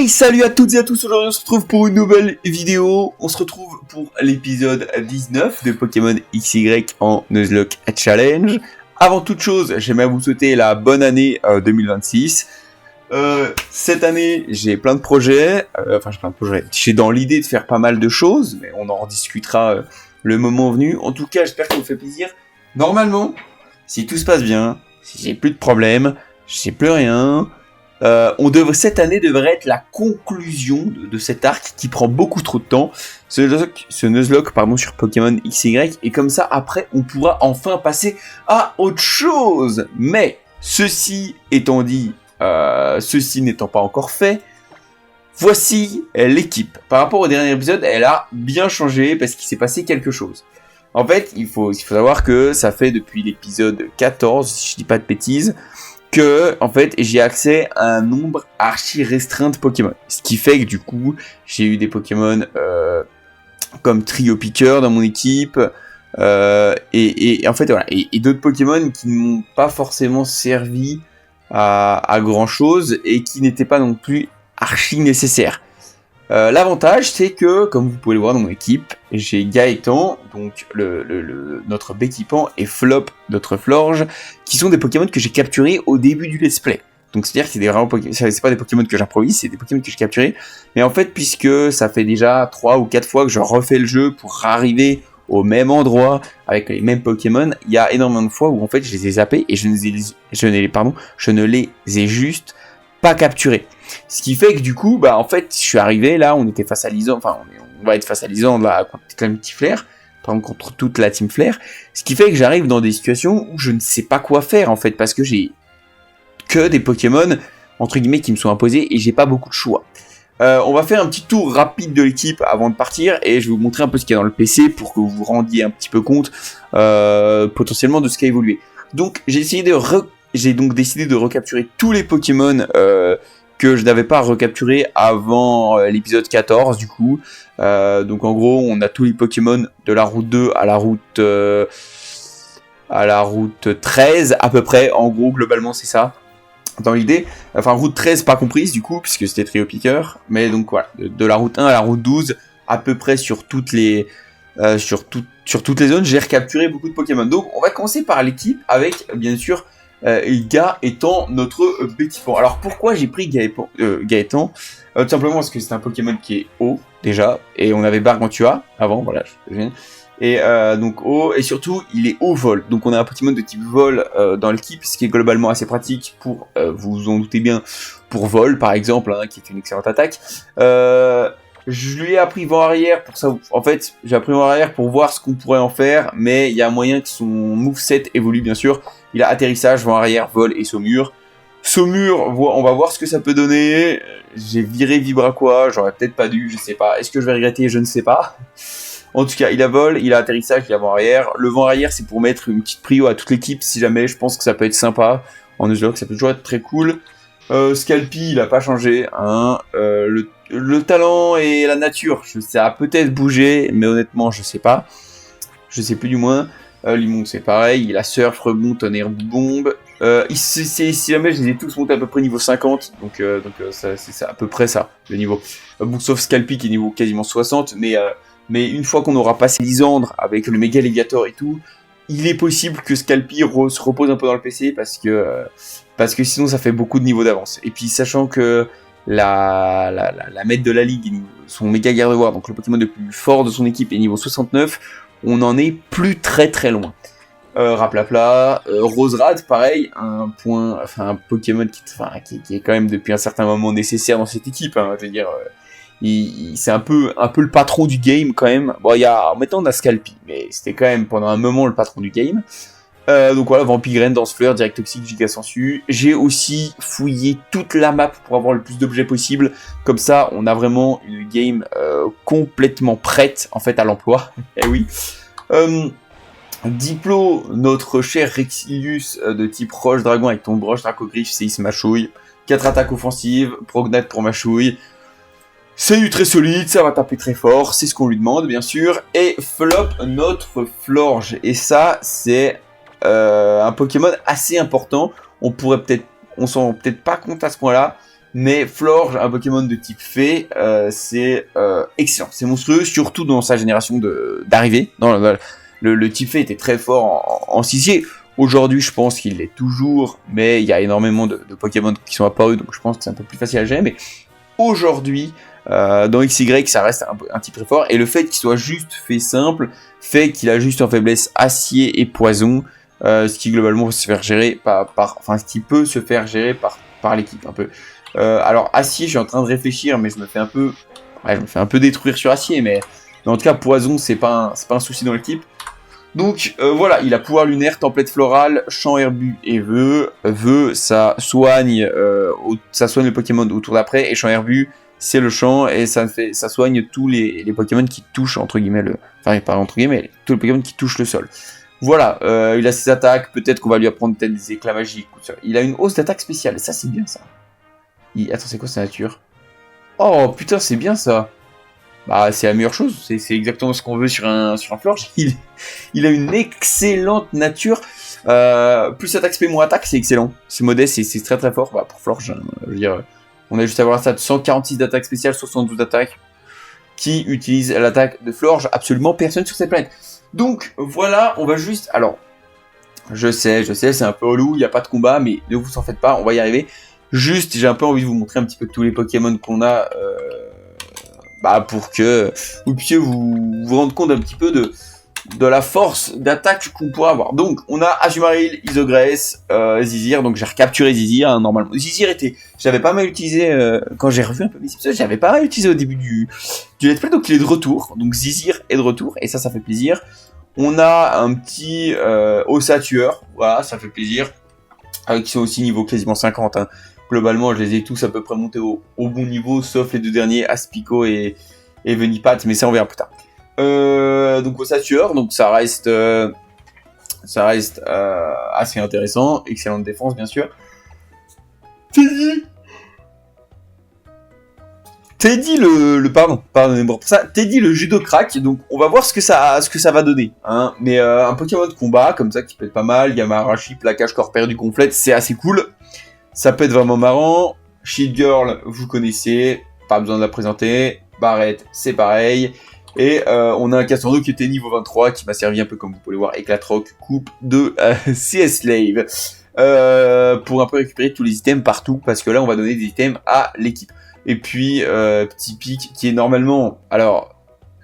Hey, salut à toutes et à tous, aujourd'hui on se retrouve pour une nouvelle vidéo. On se retrouve pour l'épisode 19 de Pokémon XY en Nuzlocke Challenge. Avant toute chose, j'aimerais vous souhaiter la bonne année 2026. Cette année, j'ai plein de projets. J'ai dans l'idée de faire pas mal de choses, mais on en rediscutera le moment venu. En tout cas, j'espère que ça vous fait plaisir. Normalement, si tout se passe bien, si j'ai plus de problèmes, je sais plus rien... cette année devrait être la conclusion de cet arc qui prend beaucoup trop de temps, ce Nuzlocke sur Pokémon XY, et comme ça après on pourra enfin passer à autre chose. Mais ceci étant dit, ceci n'étant pas encore fait, voici l'équipe. Par rapport au dernier épisode, elle a bien changé parce qu'il s'est passé quelque chose. En fait, il faut savoir que ça fait depuis l'épisode 14, si je dis pas de bêtises, que, en fait, j'ai accès à un nombre archi restreint de Pokémon. Ce qui fait que, du coup, j'ai eu des Pokémon comme Trio Piqueur dans mon équipe, et en fait, voilà, et d'autres Pokémon qui ne m'ont pas forcément servi à grand chose, et qui n'étaient pas non plus archi nécessaires. L'avantage, c'est que, comme vous pouvez le voir dans mon équipe, j'ai Gaëtan, donc notre Béquipant, et Flop, notre Florge, qui sont des Pokémon que j'ai capturés au début du let's play. Donc c'est-à-dire que c'est pas des Pokémon que j'improvise, c'est des Pokémon que j'ai capturés. Mais en fait, puisque ça fait déjà 3 ou 4 fois que je refais le jeu pour arriver au même endroit, avec les mêmes Pokémon, il y a énormément de fois où en fait je les ai zappés et je ne les ai juste pas capturés. Ce qui fait que du coup, en fait, je suis arrivé là, on était face à Lisandre, on va être face à Lisandre là, contre la Team Flare, contre toute la Team Flare, ce qui fait que j'arrive dans des situations où je ne sais pas quoi faire en fait, parce que j'ai que des Pokémon, entre guillemets, qui me sont imposés et j'ai pas beaucoup de choix. On va faire un petit tour rapide de l'équipe avant de partir, et je vais vous montrer un peu ce qu'il y a dans le PC pour que vous vous rendiez un petit peu compte potentiellement de ce qui a évolué. Donc j'ai donc décidé de recapturer tous les Pokémon que je n'avais pas recapturé avant l'épisode 14 du coup. Donc en gros, on a tous les Pokémon de la route 2 à la route 13 à peu près. En gros, globalement, c'est ça. Dans l'idée, enfin route 13 pas comprise du coup, puisque c'était Trio Piqueur. Mais donc voilà, de la route 1 à la route 12, à peu près sur toutes les zones, j'ai recapturé beaucoup de Pokémon. Donc on va commencer par l'équipe avec, bien sûr, Ga étant notre Béquipant. Alors pourquoi j'ai pris Gaëtan tout simplement parce que c'est un Pokémon qui est haut déjà, et on avait Gargantua avant, voilà, et donc haut, et surtout il est haut vol, donc on a un Pokémon de type vol dans l'équipe, ce qui est globalement assez pratique pour, vous en doutez bien, pour vol par exemple, qui est une excellente attaque. Je lui ai appris vent arrière pour ça. En fait, j'ai appris vent arrière pour voir ce qu'on pourrait en faire, mais il y a moyen que son moveset évolue bien sûr. Il a atterrissage, vent arrière, vol et saumure. Saumure, on va voir ce que ça peut donner. J'ai viré Vibraqua, j'aurais peut-être pas dû, je sais pas. Est-ce que je vais regretter? Je ne sais pas. En tout cas, il a vol, il a atterrissage, il a vent arrière. Le vent arrière, c'est pour mettre une petite prio à toute l'équipe si jamais. Je pense que ça peut être sympa. En Nuzlocke, ça peut toujours être très cool. Scalpy, il a pas changé. Le talent et la nature, ça a peut-être bougé, mais honnêtement, je sais pas. Je sais plus du moins. Limon, c'est pareil. Il a surf, rebond, tonnerre, bombe. Si jamais je les ai tous montés à peu près niveau 50, donc c'est à peu près ça, le niveau. Bon, sauf Scalpy qui est niveau quasiment 60, mais une fois qu'on aura passé Lisandre avec le Méga Légator et tout, il est possible que Scalpy se repose un peu dans le PC parce que sinon ça fait beaucoup de niveaux d'avance. Et puis sachant que la maître de la ligue, son méga gardevoir, donc le Pokémon le plus fort de son équipe est niveau 69, on en est plus très très loin. Raplapla, Roserade, pareil, un Pokémon qui est quand même depuis un certain moment nécessaire dans cette équipe, je veux dire, c'est un peu le patron du game quand même. Bon, maintenant on a Scalpy, mais c'était quand même pendant un moment le patron du game. Donc voilà, Vampigraine, Dansefleur, Direct Toxique, Giga Sensu. J'ai aussi fouillé toute la map pour avoir le plus d'objets possible. Comme ça, on a vraiment une game complètement prête en fait à l'emploi. Eh oui. Diplo, notre cher Rexilius de type Roche Dragon avec ton broche Dracogriffe, Séisme Machouille. 4 attaques offensives, Prognate pour Machouille. C'est du très solide, ça va taper très fort, c'est ce qu'on lui demande bien sûr. Et Flop, notre Florge. Et ça, c'est un Pokémon assez important. On s'en rend peut-être pas compte à ce point-là, Mais Florge, un Pokémon de type fée, c'est excellent. C'est monstrueux, surtout dans sa génération d'arrivée. Le type fée était très fort en Sissier. Aujourd'hui, je pense qu'il l'est toujours, mais il y a énormément de Pokémon qui sont apparus, donc je pense que c'est un peu plus facile à gérer. Mais aujourd'hui, dans XY, ça reste un type très fort. Et le fait qu'il soit juste fait simple, fait qu'il a juste en faiblesse acier et poison, ce qui globalement peut se faire gérer ce qui peut se faire gérer par l'équipe un peu. Alors acier, je suis en train de réfléchir, mais je me fais un peu détruire sur acier, mais en tout cas poison, c'est pas un souci dans l'équipe. Donc voilà, il a pouvoir lunaire, template floral, champ herbu et vœu. Vœu, ça soigne le Pokémon autour d'après, et champ herbu, c'est le champ, et ça soigne tous les Pokémon qui touchent, entre guillemets, tous les Pokémon qui touchent le sol. Voilà, il a ses attaques, peut-être qu'on va lui apprendre peut-être des éclats magiques. Il a une hausse d'attaque spéciale, ça c'est bien ça. Attends, c'est quoi sa nature? Oh putain, c'est bien ça. Bah, c'est la meilleure chose, c'est exactement ce qu'on veut sur un Florge. Il a une excellente nature. Plus attaque spé, moins attaque, c'est excellent. C'est modeste, c'est très très fort. Bah, pour Florge, je veux dire, on a juste à voir ça de 146 d'attaque spéciale, 72 d'attaque. Qui utilise l'attaque de Florge? Absolument personne sur cette planète. Donc voilà, on va juste. Alors, je sais, c'est un peu relou, il n'y a pas de combat, mais ne vous en faites pas, on va y arriver. Juste, j'ai un peu envie de vous montrer un petit peu tous les Pokémon qu'on a. Pour que vous puissiez vous rendre compte un petit peu de la force d'attaque qu'on pourra avoir. Donc, on a Azumarill, Isogresse, Zizir. Donc, j'ai recapturé Zizir, hein, normalement. Zizir j'avais pas mal utilisé, quand j'ai revu un peu mes épisodes, j'avais pas mal utilisé au début du let's play, donc il est de retour. Donc, Zizir est de retour, et ça fait plaisir. On a un petit Ossatueur, voilà, ça fait plaisir. Qui sont aussi niveau quasiment 50, hein. Globalement, je les ai tous à peu près montés au bon niveau, sauf les deux derniers, Aspico et Venipat, mais ça on verra plus tard. Donc Ossatueur, donc ça reste assez intéressant, excellente défense bien sûr. Teddy pardonnez-moi pour ça. Teddy le judo crack, donc on va voir ce que ça va donner, hein. Mais un Pokémon de combat comme ça qui peut être pas mal, Yamarashi, plaquage corps perdu complète, c'est assez cool. Ça peut être vraiment marrant. Shield Girl, vous connaissez, pas besoin de la présenter. Barrett, c'est pareil. Et on a un Cassandro qui était niveau 23, qui m'a servi un peu comme vous pouvez le voir, Éclatroc, coupe de CS Slave. Pour un peu récupérer tous les items partout, parce que là on va donner des items à l'équipe. Et puis, petit pic qui est normalement... Alors,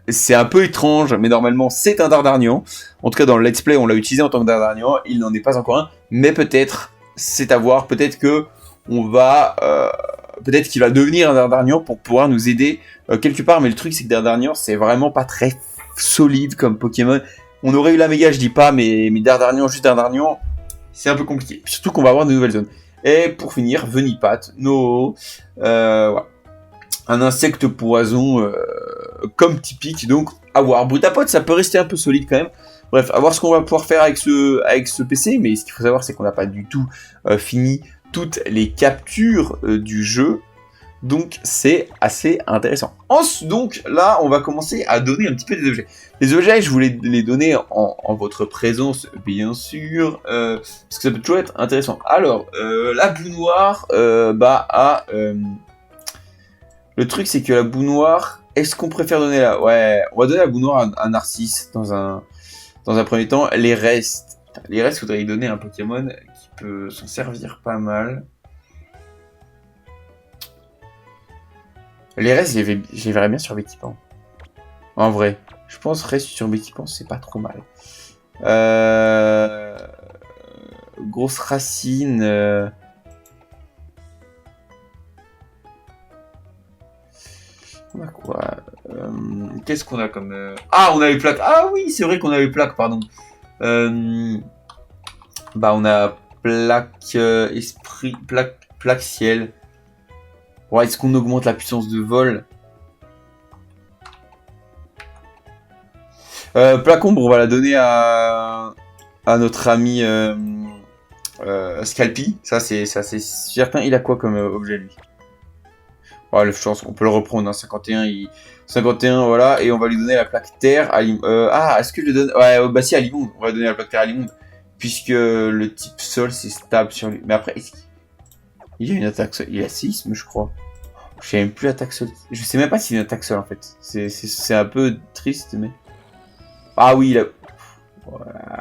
c'est un peu étrange, mais normalement c'est un Dardarnian. En tout cas dans le let's play on l'a utilisé en tant que Dardarnian, il n'en est pas encore un, mais peut-être... C'est à voir, peut-être que peut-être qu'il va devenir un Dardarnian pour pouvoir nous aider quelque part, mais le truc c'est que Dardarnian c'est vraiment pas très solide comme Pokémon. On aurait eu la méga, je dis pas, mais Dardarnian, juste Dardarnian, c'est un peu compliqué. Surtout qu'on va avoir de nouvelles zones. Et pour finir, Venipat, voilà. Un insecte poison comme typique, donc à voir. Brutapod, ça peut rester un peu solide quand même. Bref, à voir ce qu'on va pouvoir faire avec ce PC, mais ce qu'il faut savoir, c'est qu'on n'a pas du tout fini toutes les captures du jeu, donc c'est assez intéressant. Donc là, on va commencer à donner un petit peu des objets. Les objets, je voulais les donner en votre présence, bien sûr, parce que ça peut toujours être intéressant. Alors, la boue noire, le truc, c'est que la boue noire, est-ce qu'on préfère donner la... Ouais, on va donner la boue noire à Narcisse dans un premier temps. Les restes, il faudrait y donner un Pokémon qui peut s'en servir pas mal. Les restes, je les verrais bien sur Béquipant. En vrai, je pense reste sur Béquipant, c'est pas trop mal. Grosse racine. On a quoi? Qu'est-ce qu'on a comme... Ah, on a les plaques. Ah oui, c'est vrai qu'on a les plaques, pardon. On a plaque esprit, plaque ciel. Ouais, est-ce qu'on augmente la puissance de vol? Plaque ombre, on va la donner à notre ami Scalpi. Ça c'est certain. Il a quoi comme objet lui? Ouais, je pense qu'on peut le reprendre, hein, 51, voilà, et on va lui donner la plaque terre à est-ce que je lui donne... Ouais, bah si, à Limonde, on va donner la plaque terre à Limonde, puisque le type sol, c'est stable sur lui. Mais après, Il y a une attaque seule. Il y a séisme, je crois. Je sais même plus l'attaque seule. Je sais même pas s'il y a une attaque seule en fait. C'est un peu triste, mais. Ah oui, là.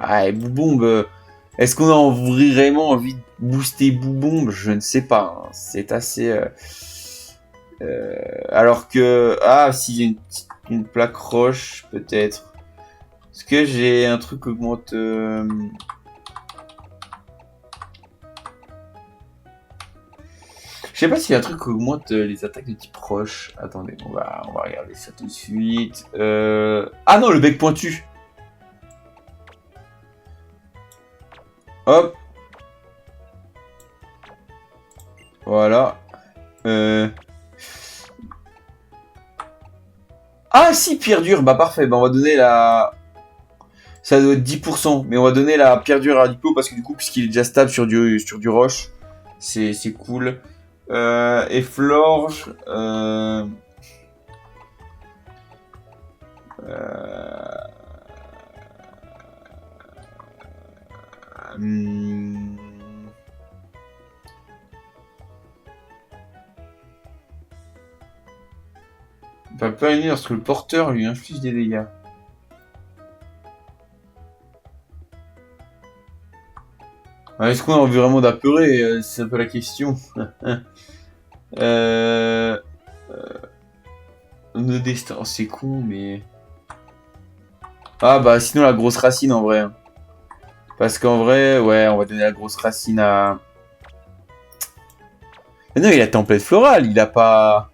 Ouais, Boubombe. Est-ce qu'on a vraiment envie de booster Boubombe? Je ne sais pas. Hein. C'est assez. Alors que. Ah, s'il y a une plaque roche, peut-être. Est-ce que j'ai un truc qui augmente. Je sais pas s'il y a un truc qui augmente les attaques de type roche. Attendez, on va regarder ça tout de suite. Ah non, le bec pointu. Hop. Voilà. Ah si, pierre dure. Bah parfait. Bah on va donner la... Ça doit être 10%. Mais on va donner la pierre dure à Diplo parce que du coup, puisqu'il est déjà stable sur du roche, c'est cool. Et Florge. Va pas aimer lorsque le porteur lui inflige des dégâts. Est-ce qu'on a envie vraiment d'apeurer? C'est un peu la question. Nos destins, c'est con, mais... Ah bah sinon la grosse racine en vrai. Parce qu'en vrai, ouais, on va donner la grosse racine à... Mais non, il a tempête florale, il a pas...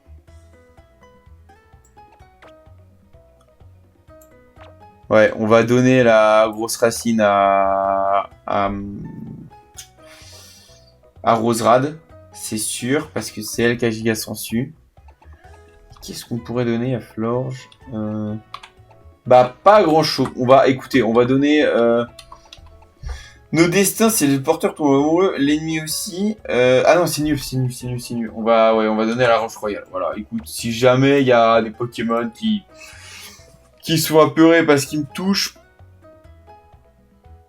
Ouais, on va donner la grosse racine à Roserad, c'est sûr, parce que c'est elle qui a giga sensu. Qu'est-ce qu'on pourrait donner à Florge? Bah, pas grand-chose. On va, écoutez, on va donner... Nos destins, c'est le porteur tombe amoureux, l'ennemi aussi. Ah non, c'est nul. On va donner à la roche royale. Voilà, écoute, si jamais il y a des Pokémon qui sont apeurés parce qu'ils me touchent.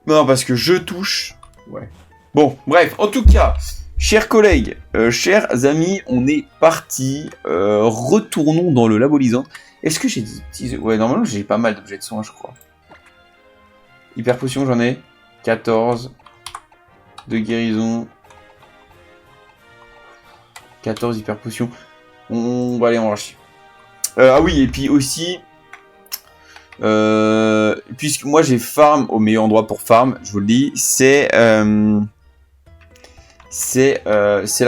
Non, parce que je touche. Ouais. Bon, bref, en tout cas, chers collègues, chers amis, on est parti. Retournons dans le Labolisante. Est-ce que j'ai des petits... Ouais, normalement, j'ai pas mal d'objets de soins, je crois. Hyper potion, j'en ai 14. De guérison. 14 hyper potions. On va aller en racheter. Ah oui, et puis aussi... puisque moi j'ai farm au meilleur endroit pour farm, je vous le dis, c'est la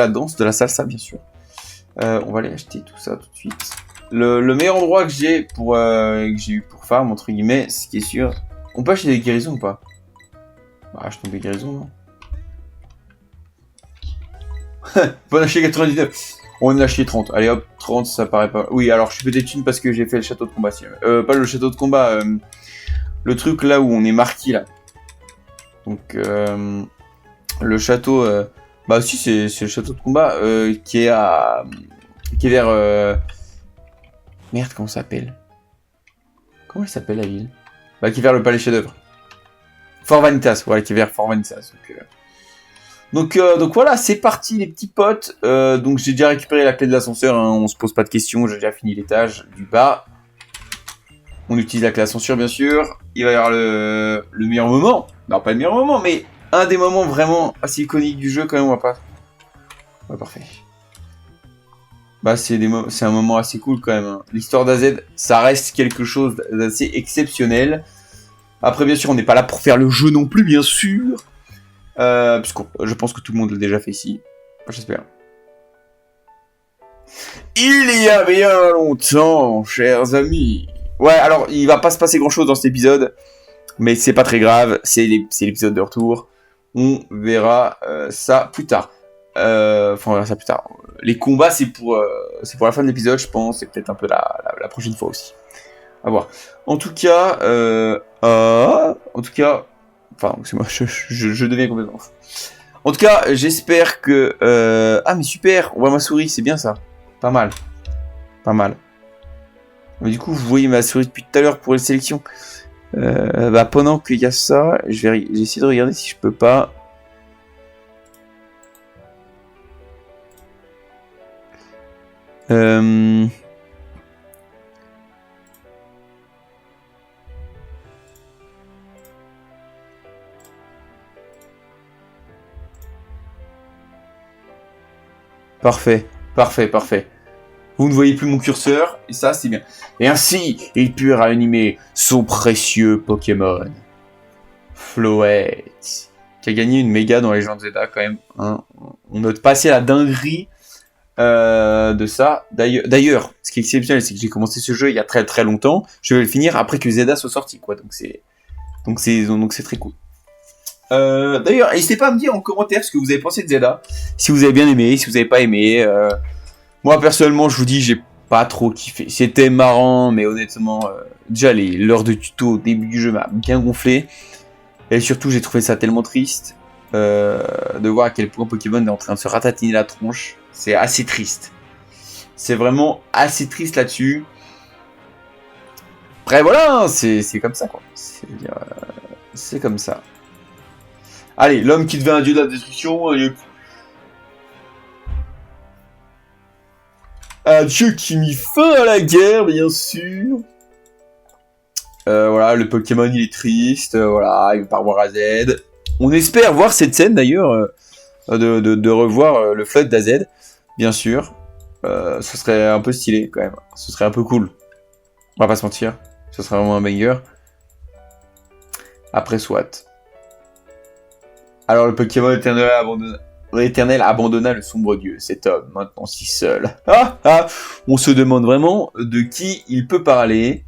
danse de la salsa, bien sûr. On va aller acheter tout ça tout de suite. Le meilleur endroit que j'ai eu pour farm, entre guillemets, ce qui est sûr. On peut acheter des guérisons ou pas? Bah, achetons des guérisons, non? On peut en acheter 99. On en a acheté 30. Allez hop, 30, ça paraît pas... Oui, alors je suis peut-être une parce que j'ai fait le château de combat. Pas le château de combat, le truc là où on est marqué là. Donc, le château... Bah si, c'est le château de combat qui est vers... Merde, comment ça s'appelle? Comment elle s'appelle la ville? Bah qui est vers le palais chef-d'œuvre. Fort Vanitas, voilà, qui est vers Fort Vanitas. Donc voilà, c'est parti les petits potes. Donc j'ai déjà récupéré la clé de l'ascenseur, hein, on se pose pas de questions, j'ai déjà fini l'étage du bas. On utilise la clé d'ascenseur bien sûr. Il va y avoir le meilleur moment. Non, pas le meilleur moment, mais un des moments vraiment assez iconiques du jeu quand même, on va pas... Ouais, parfait. Bah c'est un moment assez cool quand même. Hein. L'histoire d'AZ, ça reste quelque chose d'assez exceptionnel. Après bien sûr, on n'est pas là pour faire le jeu non plus, bien sûr. Puisque je pense que tout le monde l'a déjà fait ici. J'espère. Il y a bien longtemps, chers amis. Ouais, alors, il va pas se passer grand chose dans cet épisode. Mais c'est pas très grave. C'est l'épisode de retour. On verra ça plus tard. Enfin, on verra ça plus tard. Les combats, c'est pour la fin de l'épisode, je pense. C'est peut-être un peu la prochaine fois aussi. À voir. En tout cas, enfin, c'est moi, je deviens complètement fou. En tout cas, j'espère que... Ah, mais super, on voit ma souris, c'est bien ça. Pas mal. Pas mal. Mais du coup, vous voyez ma souris depuis tout à l'heure pour les sélections. Bah, pendant qu'il y a ça, j'ai essayé de regarder si je peux pas... Euh... Parfait, parfait, parfait. Vous ne voyez plus mon curseur, et ça c'est bien. Et ainsi, il put réanimer son précieux Pokémon. Floette, qui a gagné une méga dans Legend Zelda quand même. Hein. On note pas assez la dinguerie de ça. D'ailleurs, ce qui est exceptionnel, c'est que j'ai commencé ce jeu il y a très très longtemps. Je vais le finir après que Zelda soit sorti, quoi. Donc c'est très cool. D'ailleurs, n'hésitez pas à me dire en commentaire ce que vous avez pensé de Zelda. Si vous avez bien aimé, si vous avez pas aimé. Moi personnellement, je vous dis, j'ai pas trop kiffé. C'était marrant, mais honnêtement, déjà l'heure de tuto au début du jeu m'a bien gonflé. Et surtout, j'ai trouvé ça tellement triste de voir à quel point Pokémon est en train de se ratatiner la tronche. C'est assez triste. C'est vraiment assez triste là-dessus. Après, voilà, c'est comme ça, quoi. C'est comme ça. Allez, l'homme qui devient un dieu de la destruction. Un dieu qui mit fin à la guerre, bien sûr. Voilà, le Pokémon il est triste, voilà, il veut pas revoir AZ. On espère voir cette scène d'ailleurs, de revoir le flood d'AZ, bien sûr. Ce serait un peu stylé quand même, ce serait un peu cool. On va pas se mentir, ce serait vraiment un banger. Après, soit. Alors le Pokémon éternel abandonna le sombre dieu, cet homme, maintenant si seul. On se demande vraiment de qui il peut parler.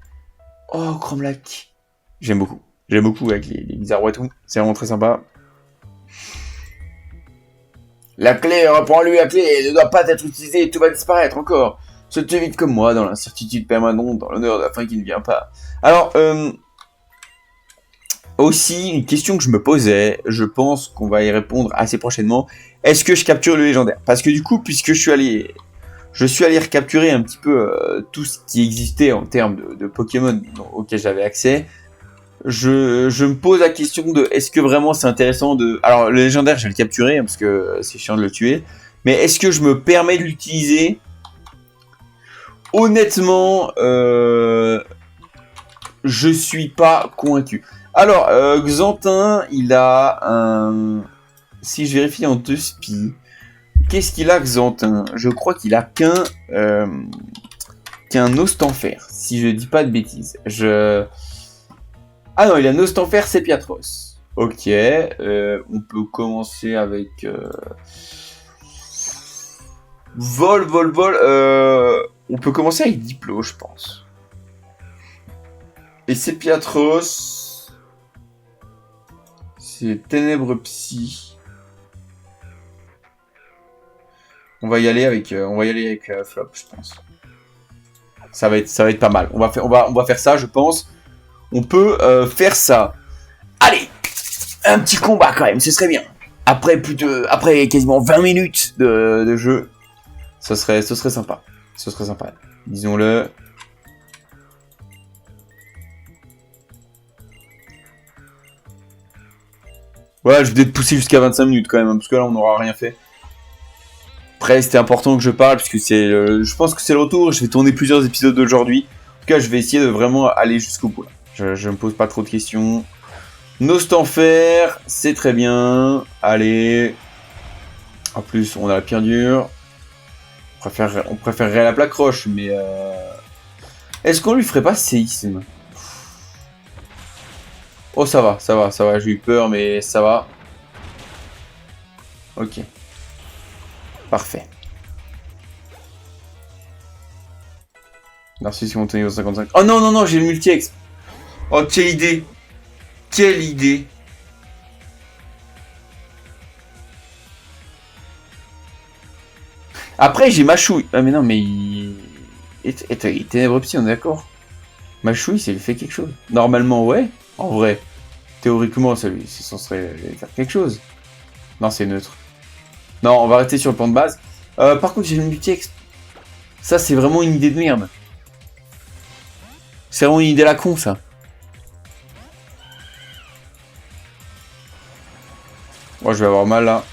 Oh, Cromlac. J'aime beaucoup. J'aime beaucoup avec les bizarres et tout. C'est vraiment très sympa. La clé, reprends-lui la clé, elle ne doit pas être utilisée et tout va disparaître encore. Se te vite comme moi, dans l'incertitude permanente, dans l'honneur de la fin qui ne vient pas. Alors, aussi, une question que je me posais, je pense qu'on va y répondre assez prochainement. Est-ce que je capture le légendaire? Parce que du coup, puisque je suis allé recapturer un petit peu tout ce qui existait en termes de Pokémon auxquels j'avais accès. Je me pose la question de est-ce que vraiment c'est intéressant de... Alors le légendaire je vais le capturer hein, parce que c'est chiant de le tuer. Mais est-ce que je me permets de l'utiliser? Honnêtement, je suis pas convaincu. Alors, Xantin, il a un... Si je vérifie en 2 spies... Qu'est-ce qu'il a, Xantin? Je crois qu'il a qu'un Ostenfer, si je dis pas de bêtises. Ah non, il a un Ostenfer Sepiatros. Ok, on peut commencer avec... Vol. On peut commencer avec Diplo, je pense. Et Sepiatros... C'est Ténèbres Psy. On va y aller avec Flop, je pense. Ça va être pas mal. On va faire ça, je pense. On peut faire ça. Allez, un petit combat quand même, ce serait bien. Après quasiment 20 minutes de jeu, ce serait sympa. Ce serait sympa. Disons-le. Ouais, je vais peut-être pousser jusqu'à 25 minutes quand même, hein, parce que là on n'aura rien fait. Après, c'était important que je parle, parce que je pense que c'est le retour. Je vais tourner plusieurs épisodes d'aujourd'hui. En tout cas, je vais essayer de vraiment aller jusqu'au bout. Je me pose pas trop de questions. Nostanfer, c'est très bien. Allez. En plus, on a la pierre dure. On préférerait la plaque roche, mais... Est-ce qu'on lui ferait pas séisme? Oh, ça va. J'ai eu peur, mais ça va. Ok. Parfait. Narcisse qui tenir au 55. Oh non, j'ai le multi-exp. Oh, quelle idée. Quelle idée. Après, j'ai Machouille. Ah, mais non, mais il est Ténèbres Psy, on est d'accord. Machouille, ça lui fait quelque chose. Normalement, ouais. En vrai. Théoriquement, c'est censé faire quelque chose. Non, c'est neutre. Non, on va rester sur le plan de base. Par contre, j'ai le multi-exp. Ça, c'est vraiment une idée de merde. C'est vraiment une idée à la con, ça. Moi, je vais avoir mal, là.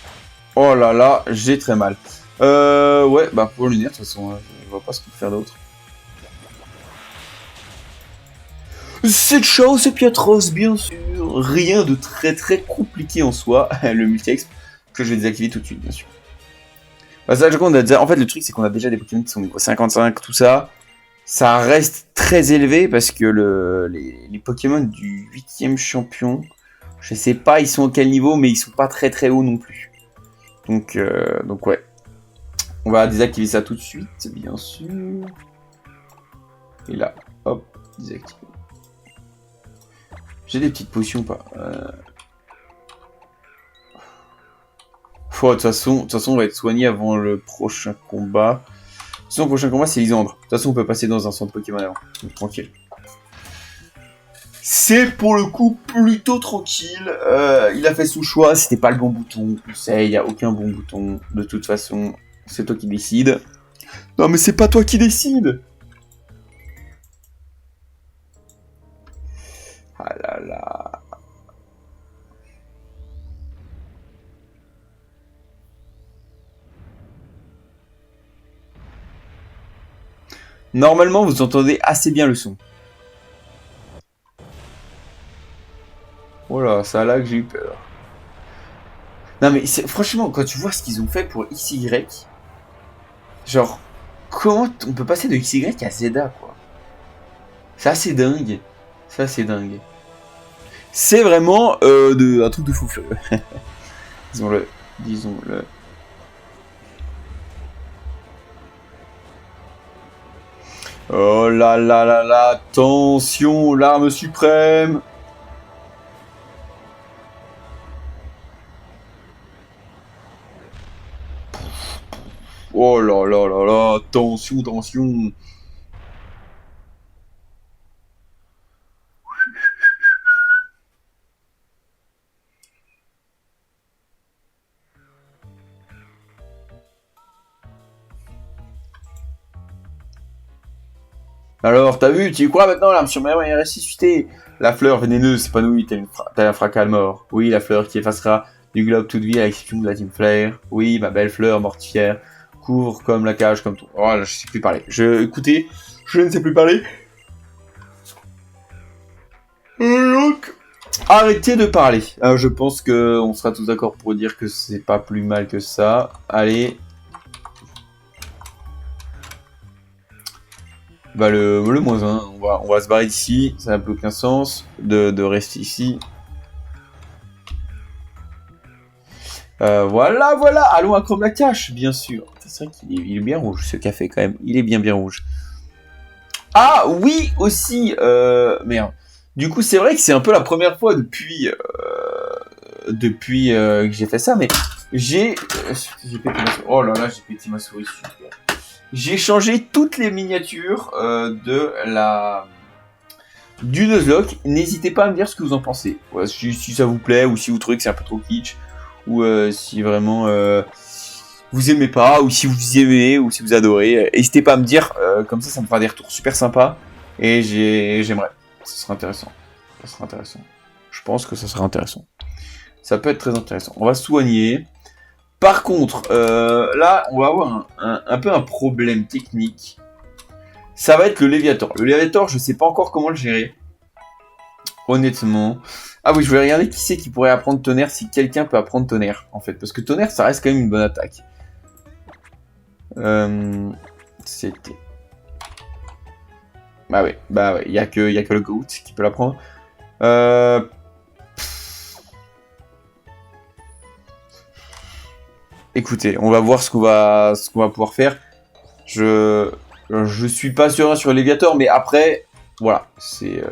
Oh là là, j'ai très mal. Ouais, bah, pour l'unir, de toute façon, Je vois pas ce qu'on peut faire d'autre. C'est Chaos et Piatros, bien sûr. Rien de très compliqué en soi. Le multi-exp que je vais désactiver tout de suite, bien sûr. Bah, ça, on a déjà... En fait, le truc, c'est qu'on a déjà des Pokémon qui sont niveau 55, tout ça. Ça reste très élevé parce que les Pokémon du 8ème champion, je sais pas ils sont à quel niveau, mais ils sont pas très hauts non plus. Donc ouais. On va désactiver ça tout de suite, bien sûr. Et là, hop, désactiver. J'ai des petites potions ou pas de toute façon, on va être soigné avant le prochain combat. De toute façon, le prochain combat, c'est Lysandre. De toute façon, on peut passer dans un centre Pokémon avant. Donc, tranquille. C'est pour le coup plutôt tranquille. Il a fait son choix. C'était pas le bon bouton. On sait, il n'y a aucun bon bouton. De toute façon, c'est toi qui décides. Non, mais c'est pas toi qui décides. Ah là là. Normalement, vous entendez assez bien le son. Oh là, c'est là que j'ai eu peur. Non mais franchement, quand tu vois ce qu'ils ont fait pour XY, genre, comment on peut passer de XY à Zeda, quoi. C'est assez dingue. C'est assez dingue. C'est vraiment un truc de fou furieux. Disons-le. Disons-le. Oh là là là là, attention, l'arme suprême. Oh là là là là, attention, attention. Alors, t'as vu, tu crois maintenant, l'arme suprême est ressuscitée. La fleur vénéneuse s'épanouit tel un fracas mort. Oui, la fleur qui effacera du globe toute vie à l'exception de la Team Flare. Oui, ma belle fleur mortifière couvre comme la cage, comme tout. Oh là, je sais plus parler. Écoutez, je ne sais plus parler. Donc, arrêtez de parler. Je pense que on sera tous d'accord pour dire que c'est pas plus mal que ça. Allez. Bah le moins 1, on va se barrer d'ici, ça n'a plus aucun sens de rester ici. Voilà, allons à Chrome la cache, bien sûr. C'est vrai qu'il est bien rouge ce café quand même, il est bien rouge. Ah oui, aussi, merde. Du coup c'est vrai que c'est un peu la première fois depuis que j'ai fait ça, mais j'ai pété ma souris. Oh là là, j'ai pété ma souris, super. J'ai changé toutes les miniatures du Nuzlocke. N'hésitez pas à me dire ce que vous en pensez. Ouais, si ça vous plaît, ou si vous trouvez que c'est un peu trop kitsch, ou si vraiment vous aimez pas, ou si vous aimez, ou si vous adorez. N'hésitez pas à me dire, comme ça me fera des retours super sympas. Et j'aimerais. Ce sera intéressant. Ça sera intéressant. Je pense que ça sera intéressant. Ça peut être très intéressant. On va soigner. Par contre, là, on va avoir un peu un problème technique. Ça va être le Léviator. Le Léviator, je sais pas encore comment le gérer. Honnêtement. Ah oui, je voulais regarder qui c'est qui pourrait apprendre tonnerre, si quelqu'un peut apprendre tonnerre, en fait. Parce que tonnerre, ça reste quand même une bonne attaque. C'était... Bah ouais, il y a que le Goat qui peut l'apprendre. Écoutez, on va voir ce qu'on va pouvoir faire. Je suis pas serein sur Léviator, mais après, voilà, c'est...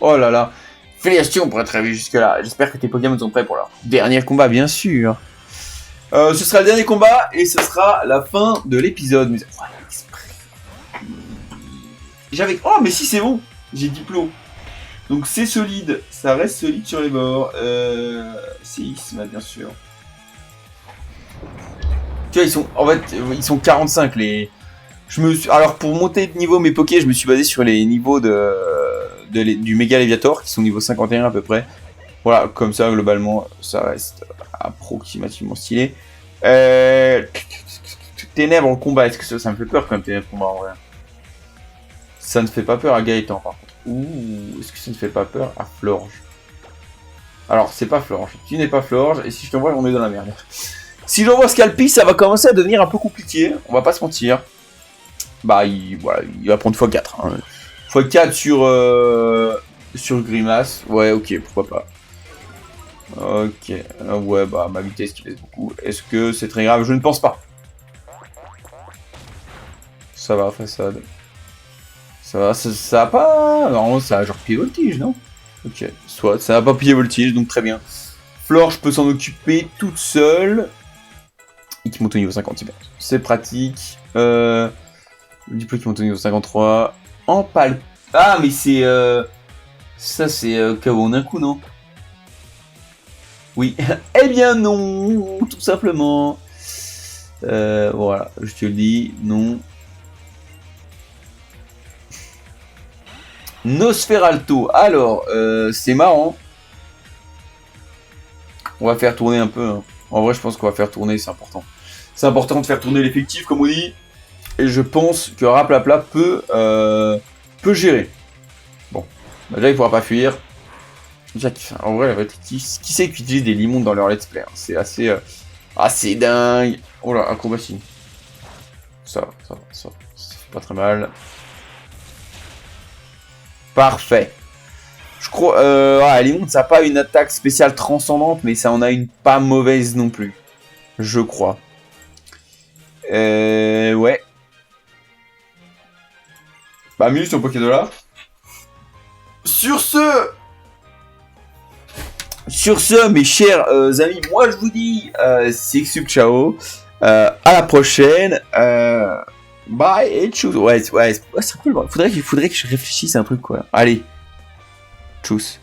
Oh là là, félicitations pour être arrivé jusque là. J'espère que tes Pokémon sont prêts pour leur dernier combat, bien sûr. Ce sera le dernier combat et ce sera la fin de l'épisode. J'avais... Oh mais si, c'est bon, j'ai Diplo. Donc c'est solide, ça reste solide sur les bords. C'est X, bien sûr. Tu vois, ils sont 45 les... Alors pour monter de niveau mes Pokés, je me suis basé sur les niveaux du Méga Léviator, qui sont niveau 51 à peu près. Voilà, comme ça, globalement, ça reste approximativement stylé. Ténèbres en combat, est-ce que ça me fait peur quand même, Ténèbres en combat, en vrai? Ça ne fait pas peur à Gaëtan, par contre. Ouh, est-ce que ça ne fait pas peur à Florge? Alors, c'est pas Florge. Tu n'es pas Florge, et si je t'envoie, on est dans la merde. Si j'envoie Scalpi, ça va commencer à devenir un peu compliqué, on va pas se mentir. Bah, voilà, il va prendre x4. Hein. x4 sur Grimace. Ouais, ok, pourquoi pas. Ok, ouais, bah, ma vitesse qui baisse beaucoup. Est-ce que c'est très grave? Je ne pense pas. Ça va, façade. Ça va, ça a pas... Non, ça a genre pied voltige, non? Ok, soit, ça a pas pied voltige, donc très bien. Florge peut s'en occuper toute seule. Et qui monte au niveau 50, c'est bien. C'est pratique. Diplo qui monte au niveau 53. En pal... Ah, mais c'est... Ça, c'est KO d'un coup, non? Oui. Eh bien non, tout simplement. Voilà, je te le dis, non. Nosferalto. Alors, c'est marrant. On va faire tourner un peu. Hein. En vrai, je pense qu'on va faire tourner, c'est important. C'est important de faire tourner l'effectif, comme on dit. Et je pense que Raplapla peut gérer. Bon, déjà, il ne pourra pas fuir. En vrai, qui c'est qui utilise des limons dans leur let's play hein. C'est assez dingue. Oh là, acrobatie. Ça fait pas très mal. Parfait. Je crois... Limon, ça n'a pas une attaque spéciale transcendante, mais ça en a une pas mauvaise non plus. Je crois. Ouais. Bah, Muse, ton Pokédola. Sur ce, mes chers amis, moi je vous dis, c'est Xub, ciao. À la prochaine. Bye et tchuss. Ouais, c'est un peu le... Faudrait que je réfléchisse à un truc, quoi. Allez. Tchuss.